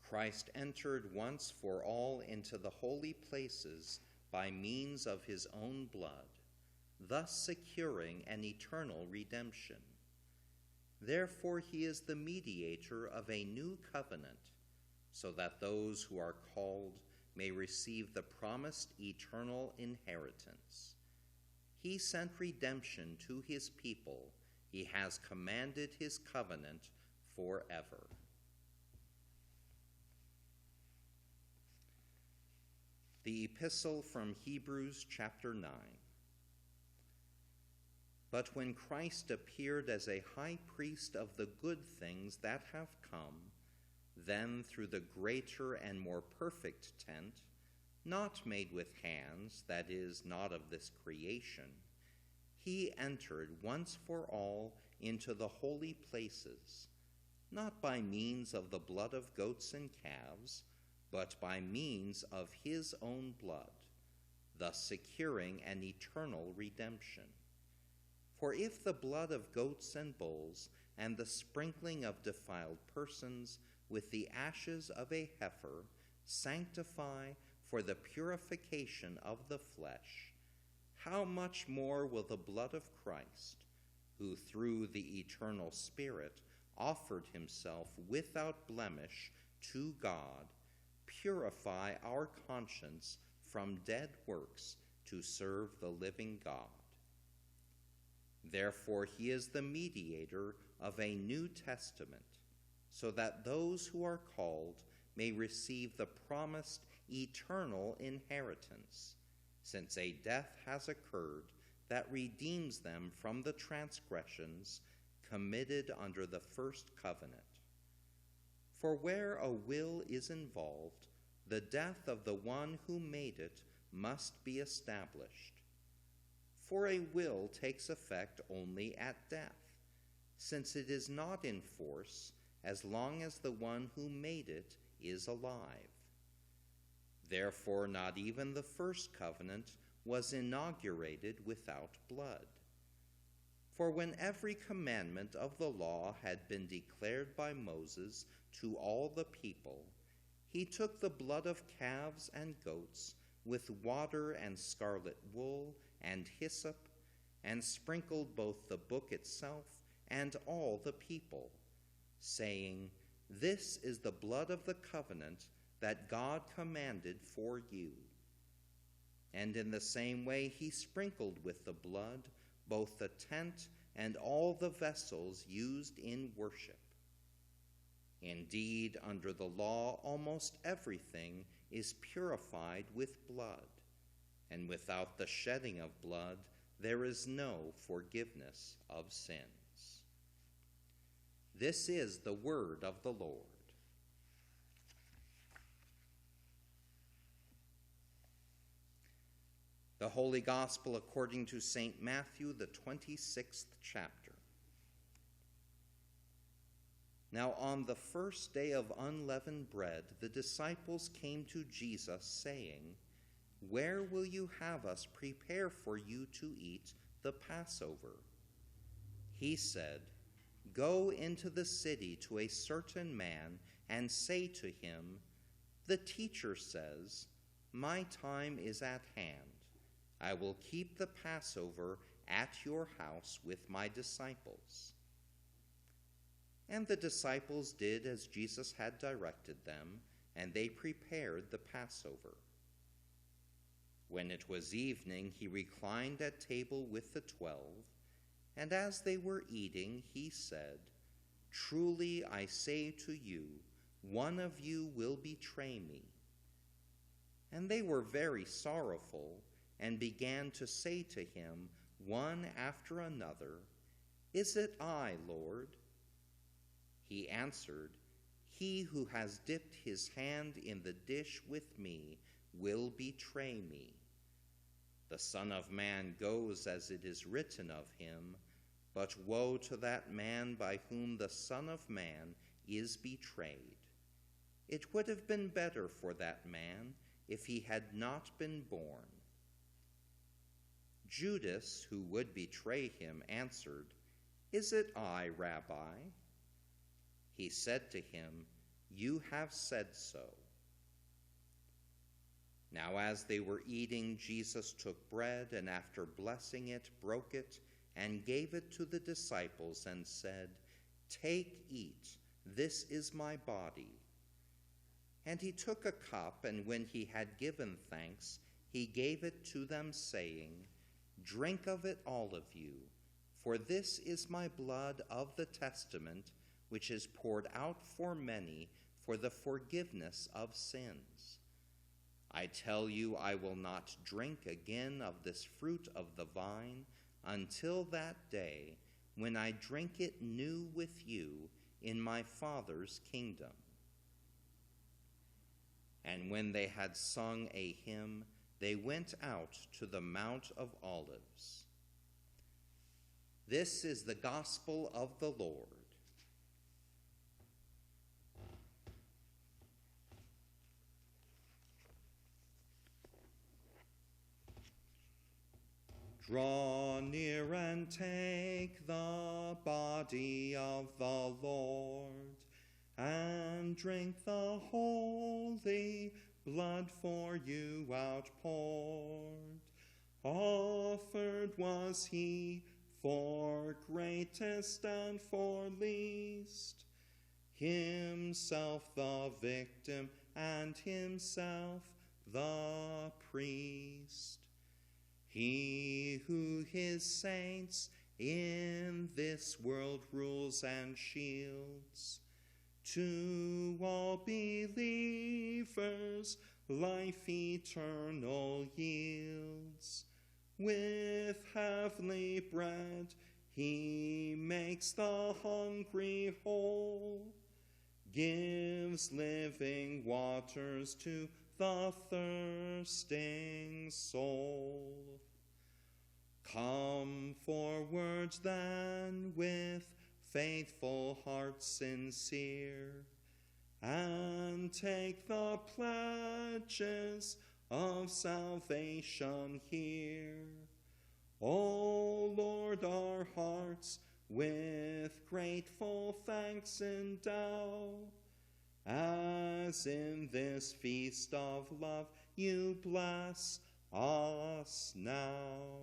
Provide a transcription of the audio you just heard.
Christ entered once for all into the holy places by means of his own blood, thus securing an eternal redemption. Therefore he is the mediator of a new covenant, so that those who are called may receive the promised eternal inheritance. He sent redemption to his people. He has commanded his covenant forever. The Epistle from Hebrews chapter 9. But when Christ appeared as a high priest of the good things that have come, then through the greater and more perfect tent, not made with hands, that is, not of this creation, he entered once for all into the holy places, not by means of the blood of goats and calves, but by means of his own blood, thus securing an eternal redemption. For if the blood of goats and bulls and the sprinkling of defiled persons with the ashes of a heifer sanctify for the purification of the flesh, how much more will the blood of Christ, who through the eternal Spirit offered himself without blemish to God, purify our conscience from dead works to serve the living God. Therefore he is the mediator of a new testament, so that those who are called may receive the promised eternal inheritance, since a death has occurred that redeems them from the transgressions committed under the first covenant. For where a will is involved, the death of the one who made it must be established. For a will takes effect only at death, since it is not in force as long as the one who made it is alive. Therefore, not even the first covenant was inaugurated without blood. For when every commandment of the law had been declared by Moses to all the people, he took the blood of calves and goats with water and scarlet wool and hyssop, and sprinkled both the book itself and all the people, saying, "This is the blood of the covenant that God commanded for you." And in the same way he sprinkled with the blood both the tent and all the vessels used in worship. Indeed, under the law, almost everything is purified with blood, and without the shedding of blood, there is no forgiveness of sins. This is the word of the Lord. The Holy Gospel according to St. Matthew, the 26th chapter. Now on the first day of unleavened bread, the disciples came to Jesus, saying, "Where will you have us prepare for you to eat the Passover?" He said, "Go into the city to a certain man and say to him, 'The teacher says, my time is at hand. I will keep the Passover at your house with my disciples.'" And the disciples did as Jesus had directed them, and they prepared the Passover. When it was evening, he reclined at table with the 12, and as they were eating, he said, "Truly I say to you, one of you will betray me." And they were very sorrowful, and began to say to him, one after another, "Is it I, Lord?" He answered, "He who has dipped his hand in the dish with me will betray me. The Son of Man goes as it is written of him, but woe to that man by whom the Son of Man is betrayed. It would have been better for that man if he had not been born." Judas, who would betray him, answered, "Is it I, Rabbi?" He said to him, You have said so." Now as they were eating, Jesus took bread, and after blessing it, broke it, and gave it to the disciples, and said, "Take, eat, this is my body." And he took a cup, and when he had given thanks, he gave it to them, saying, "Drink of it, all of you, for this is my blood of the testament, which is poured out for many for the forgiveness of sins. I tell you, I will not drink again of this fruit of the vine until that day when I drink it new with you in my Father's kingdom." And when they had sung a hymn, they went out to the Mount of Olives. This is the gospel of the Lord. Draw near and take the body of the Lord, and drink the holy blood for you outpoured. Offered was he for greatest and for least, himself the victim and himself the priest. He who his saints in this world rules and shields, to all believers life eternal yields. With heavenly bread he makes the hungry whole, gives living waters to the thirsting soul. Come forward then with faithful hearts sincere, and take the pledges of salvation here. O Lord, our hearts with grateful thanks endow, as in this feast of love you bless us now.